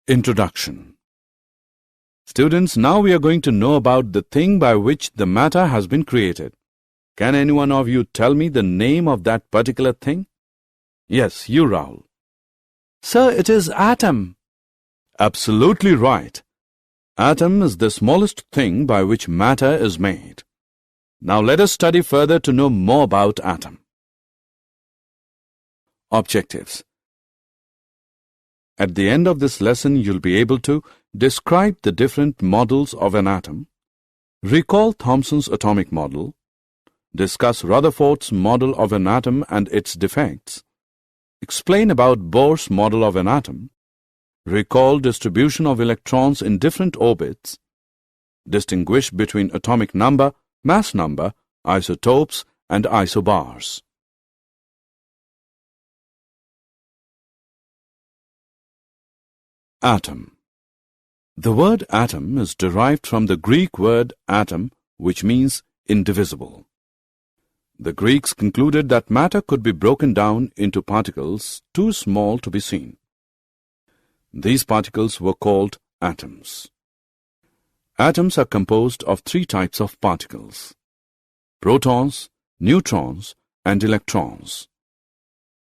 Introduction. Students, now we are going to know about the thing by which the matter has been created. Can any one of you tell me the name of that particular thing? Yes, you, Rahul. Sir, it is atom. Absolutely right. Atom is the smallest thing by which matter is made. Now let us study further to know more about atom. Objectives. At the end of this lesson, you'll be able to describe the different models of an atom, recall Thomson's atomic model, discuss Rutherford's model of an atom and its defects, explain about Bohr's model of an atom, recall distribution of electrons in different orbits, distinguish between atomic number, mass number, isotopes, and isobars. Atom. The word atom is derived from the Greek word atom, which means indivisible. The Greeks concluded that matter could be broken down into particles too small to be seen. These particles were called atoms. Atoms are composed of three types of particles: protons, neutrons, and electrons.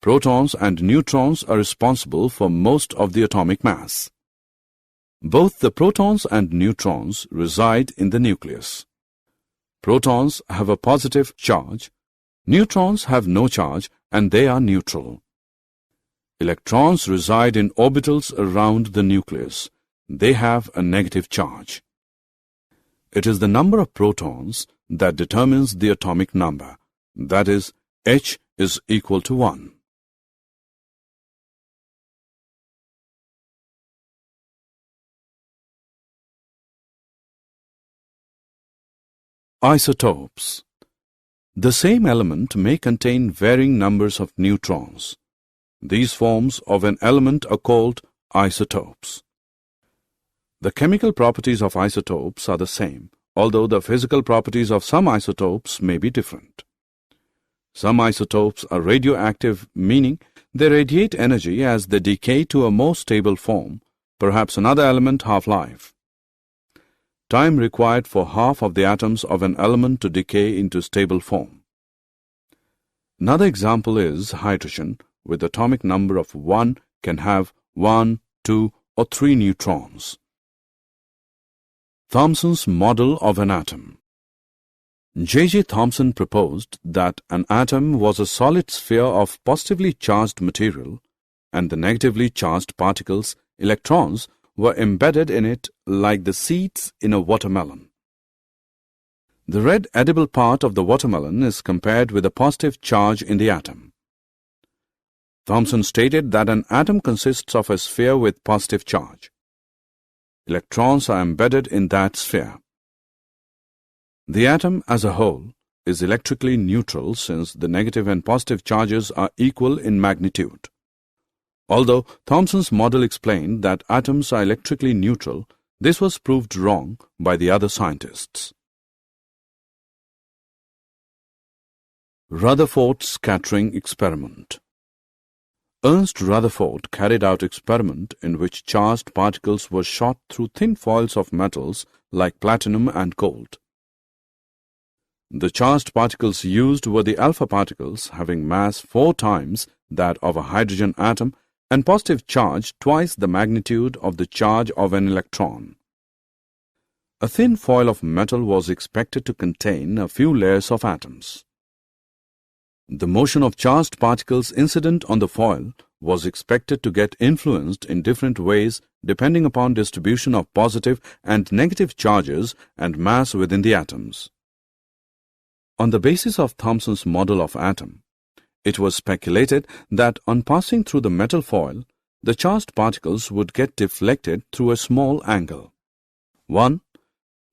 Protons and neutrons are responsible for most of the atomic mass. Both the protons and neutrons reside in the nucleus. Protons have a positive charge, neutrons have no charge and they are neutral. Electrons reside in orbitals around the nucleus. They have a negative charge. It is the number of protons that determines the atomic number, that is, H is equal to 1. Isotopes. The same element may contain varying numbers of neutrons. These forms of an element are called isotopes. The chemical properties of isotopes are the same, although the physical properties of some isotopes may be different. Some isotopes are radioactive, meaning they radiate energy as they decay to a more stable form, perhaps another element half-life. Time required for half of the atoms of an element to decay into stable form. Another example is hydrogen, with atomic number of 1 can have 1, 2, or 3 neutrons. Thomson's model of an atom. J.J. Thomson proposed that an atom was a solid sphere of positively charged material, and the negatively charged particles, electrons, were embedded in it like the seeds in a watermelon. The red edible part of the watermelon is compared with a positive charge in the atom. Thomson stated that an atom consists of a sphere with positive charge. Electrons are embedded in that sphere. The atom as a whole is electrically neutral since the negative and positive charges are equal in magnitude. Although Thomson's model explained that atoms are electrically neutral, this was proved wrong by the other scientists. Rutherford scattering experiment. Ernst Rutherford carried out experiment in which charged particles were shot through thin foils of metals like platinum and gold. The charged particles used were the alpha particles having mass 4 times that of a hydrogen atom and positive charge twice the magnitude of the charge of an electron. A thin foil of metal was expected to contain a few layers of atoms. The motion of charged particles incident on the foil was expected to get influenced in different ways depending upon distribution of positive and negative charges and mass within the atoms. On the basis of Thomson's model of atom, it was speculated that on passing through the metal foil, the charged particles would get deflected through a small angle. 1.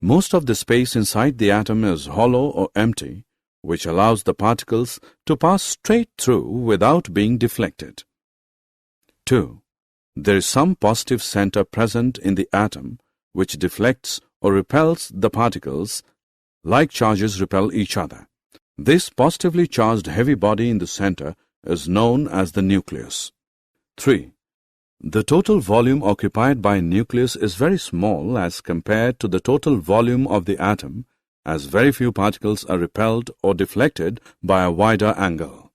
Most of the space inside the atom is hollow or empty, which allows the particles to pass straight through without being deflected. 2. There is some positive center present in the atom, which deflects or repels the particles, like charges repel each other. This positively charged heavy body in the center is known as the nucleus. 3. The total volume occupied by a nucleus is very small as compared to the total volume of the atom, as very few particles are repelled or deflected by a wider angle.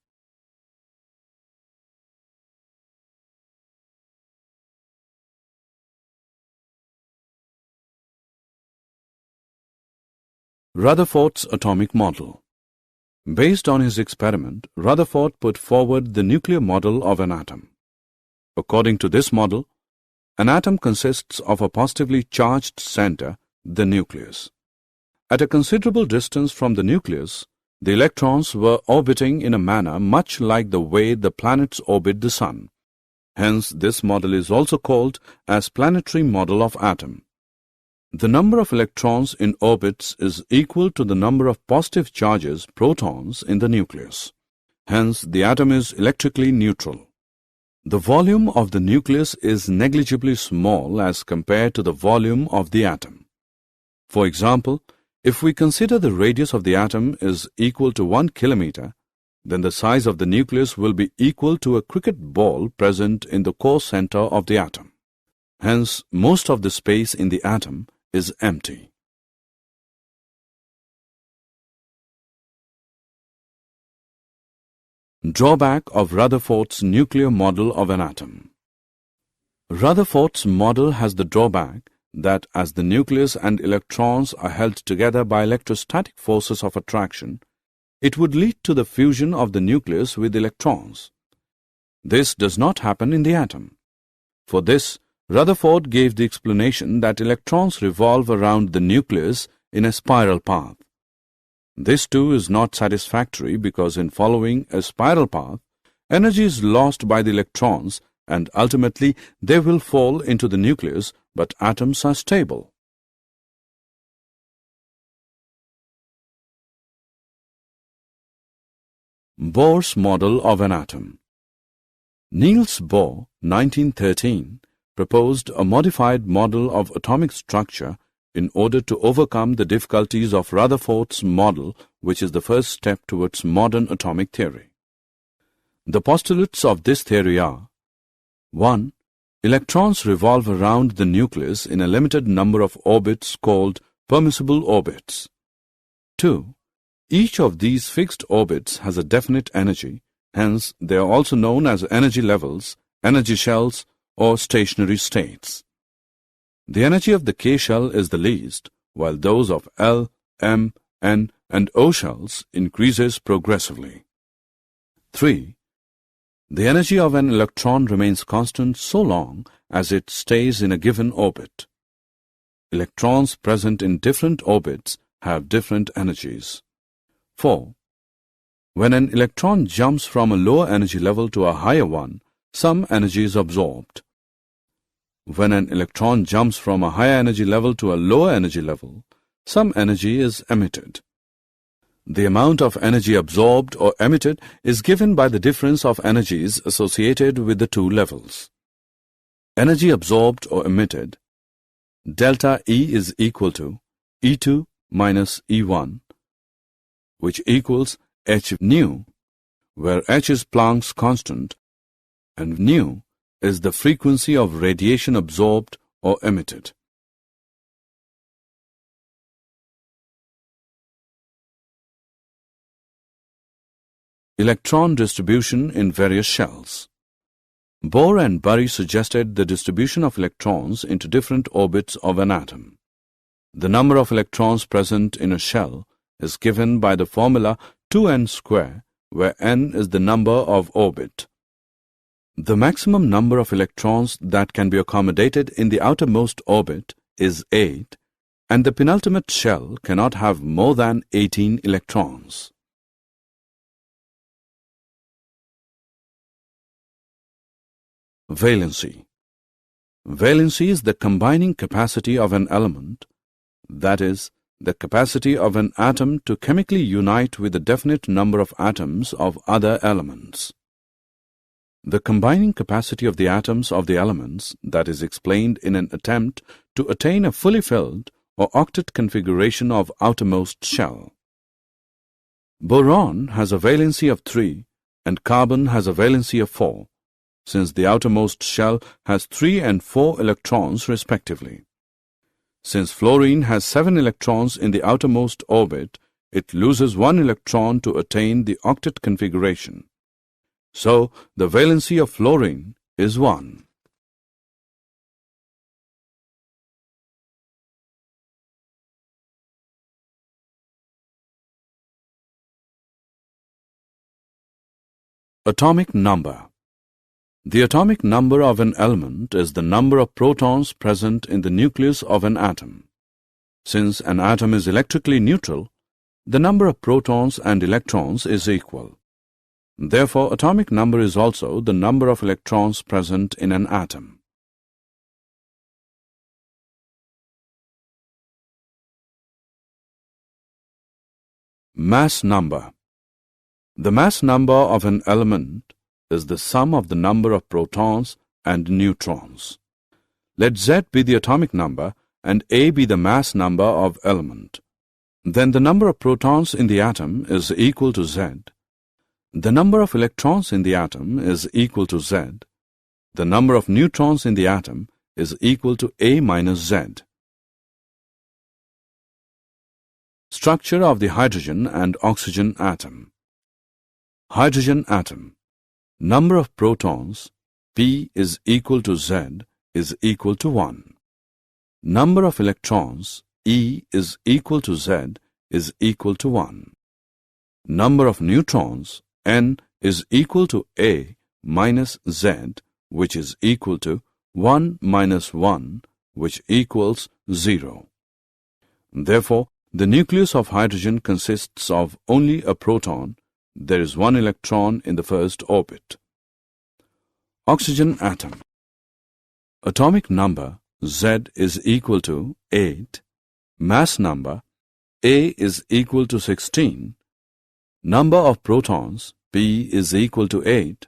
Rutherford's atomic model. Based on his experiment, Rutherford put forward the nuclear model of an atom. According to this model, an atom consists of a positively charged center, the nucleus. At a considerable distance from the nucleus, the electrons were orbiting in a manner much like the way the planets orbit the Sun. Hence, this model is also called as planetary model of atom. The number of electrons in orbits is equal to the number of positive charges, protons, in the nucleus. Hence, the atom is electrically neutral. The volume of the nucleus is negligibly small as compared to the volume of the atom. For example, if we consider the radius of the atom is equal to 1 kilometer, then the size of the nucleus will be equal to a cricket ball present in the core center of the atom. Hence, most of the space in the atom is empty. Drawback of Rutherford's nuclear model of an atom. Rutherford's model has the drawback that as the nucleus and electrons are held together by electrostatic forces of attraction, it would lead to the fusion of the nucleus with electrons. This does not happen in the atom. For this, Rutherford gave the explanation that electrons revolve around the nucleus in a spiral path. This too is not satisfactory because in following a spiral path, energy is lost by the electrons and ultimately they will fall into the nucleus, but atoms are stable. Bohr's model of an atom. Niels Bohr, 1913, proposed a modified model of atomic structure in order to overcome the difficulties of Rutherford's model, which is the first step towards modern atomic theory. The postulates of this theory are: 1. Electrons revolve around the nucleus in a limited number of orbits called permissible orbits. 2. Each of these fixed orbits has a definite energy, hence they are also known as energy levels, energy shells, or stationary states. The energy of the K shell is the least, while those of L, M, N, and O shells increases progressively. 3. The energy of an electron remains constant so long as it stays in a given orbit. Electrons present in different orbits have different energies. 4. When an electron jumps from a lower energy level to a higher one, some energy is absorbed. When an electron jumps from a higher energy level to a lower energy level, some energy is emitted. The amount of energy absorbed or emitted is given by the difference of energies associated with the two levels. Energy absorbed or emitted, delta E is equal to E2 minus E1, which equals h nu, where h is Planck's constant and nu is the frequency of radiation absorbed or emitted. Electron distribution in various shells. Bohr and Bury suggested the distribution of electrons into different orbits of an atom. The number of electrons present in a shell is given by the formula 2n square, where n is the number of orbit. The maximum number of electrons that can be accommodated in the outermost orbit is 8, and the penultimate shell cannot have more than 18 electrons. Valency. Valency is the combining capacity of an element, that is, the capacity of an atom to chemically unite with a definite number of atoms of other elements. The combining capacity of the atoms of the elements that is explained in an attempt to attain a fully filled or octet configuration of outermost shell. Boron has a valency of 3 and carbon has a valency of 4. since the outermost shell has 3 and 4 electrons respectively. Since fluorine has 7 electrons in the outermost orbit, it loses 1 electron to attain the octet configuration. So, the valency of fluorine is 1. Atomic number. The atomic number of an element is the number of protons present in the nucleus of an atom. Since an atom is electrically neutral, the number of protons and electrons is equal. Therefore, atomic number is also the number of electrons present in an atom. Mass number. The mass number of an element is the sum of the number of protons and neutrons. Let Z be the atomic number and A be the mass number of element. Then the number of protons in the atom is equal to Z. The number of electrons in the atom is equal to Z. The number of neutrons in the atom is equal to A minus Z. Structure of the hydrogen and oxygen atom. Hydrogen atom. Number of protons, P is equal to Z, is equal to 1. Number of electrons, E is equal to Z, is equal to 1. Number of neutrons, N is equal to A minus Z, which is equal to 1 minus 1, which equals 0. Therefore, the nucleus of hydrogen consists of only a proton. There is 1 electron in the first orbit. Oxygen atom. Atomic number Z is equal to 8. Mass number A is equal to 16. Number of protons P is equal to 8.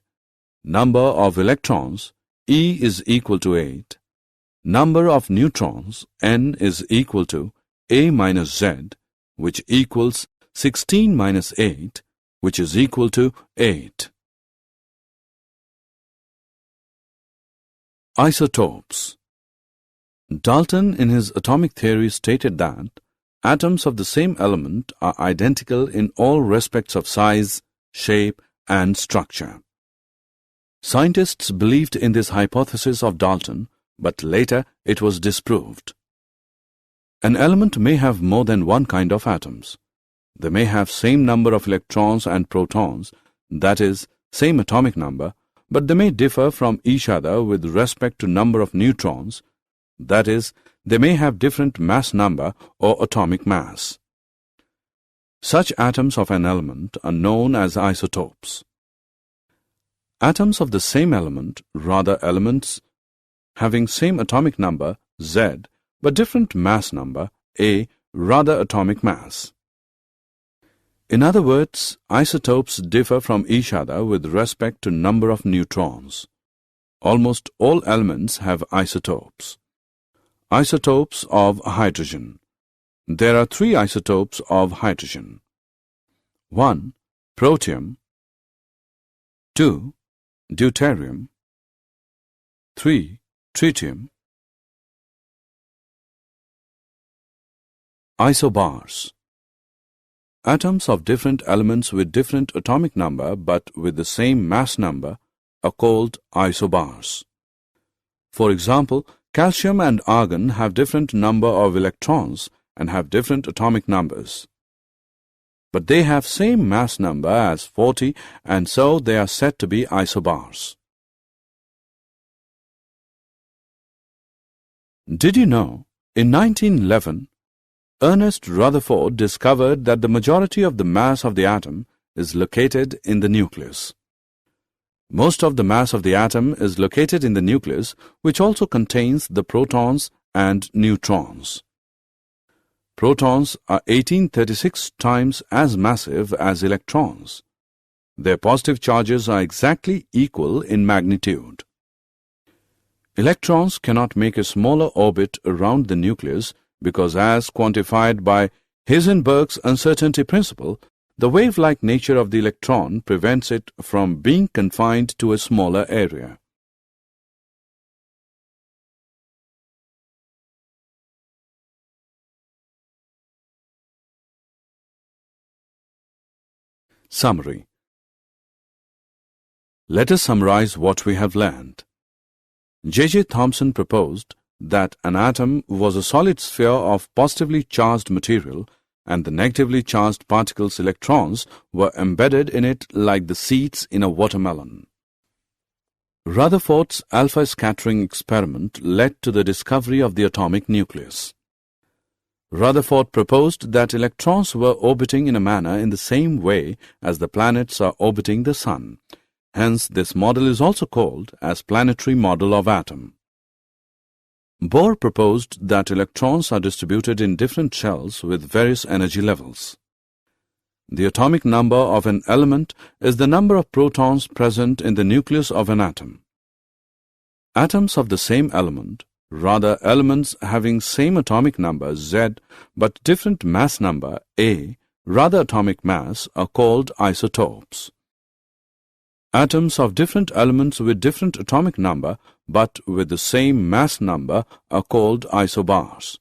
Number of electrons E is equal to 8. Number of neutrons N is equal to A minus Z, which equals 16 minus 8, which is equal to 8. Isotopes. Dalton in his atomic theory stated that atoms of the same element are identical in all respects of size, shape, and structure. Scientists believed in this hypothesis of Dalton, but later it was disproved. An element may have more than one kind of atoms. They may have same number of electrons and protons, that is, same atomic number, but they may differ from each other with respect to number of neutrons, that is, they may have different mass number or atomic mass. Such atoms of an element are known as isotopes. Atoms of the same element, rather elements having same atomic number, Z, but different mass number, A, rather atomic mass. In other words, isotopes differ from each other with respect to number of neutrons. Almost all elements have isotopes. Isotopes of hydrogen. There are 3 isotopes of hydrogen. 1. Protium. 2. Deuterium. 3. Tritium. Isobars. Atoms of different elements with different atomic number but with the same mass number are called isobars. For example, calcium and argon have different number of electrons and have different atomic numbers. But they have same mass number as 40, and so they are said to be isobars. Did you know, in 1911, Ernest Rutherford discovered that the majority of the mass of the atom is located in the nucleus. Most of the mass of the atom is located in the nucleus, which also contains the protons and neutrons. Protons are 1836 times as massive as electrons. Their positive charges are exactly equal in magnitude. Electrons cannot make a smaller orbit around the nucleus because, as quantified by Heisenberg's uncertainty principle, the wave-like nature of the electron prevents it from being confined to a smaller area. Summary. Let us summarize what we have learned. J.J. Thomson proposed that an atom was a solid sphere of positively charged material and the negatively charged particles' electrons were embedded in it like the seeds in a watermelon. Rutherford's alpha scattering experiment led to the discovery of the atomic nucleus. Rutherford proposed that electrons were orbiting in a manner in the same way as the planets are orbiting the Sun. Hence, this model is also called as planetary model of atom. Bohr proposed that electrons are distributed in different shells with various energy levels. The atomic number of an element is the number of protons present in the nucleus of an atom. Atoms of the same element, rather elements having same atomic number Z but different mass number A, rather atomic mass, are called isotopes. Atoms of different elements with different atomic number but with the same mass number are called isobars.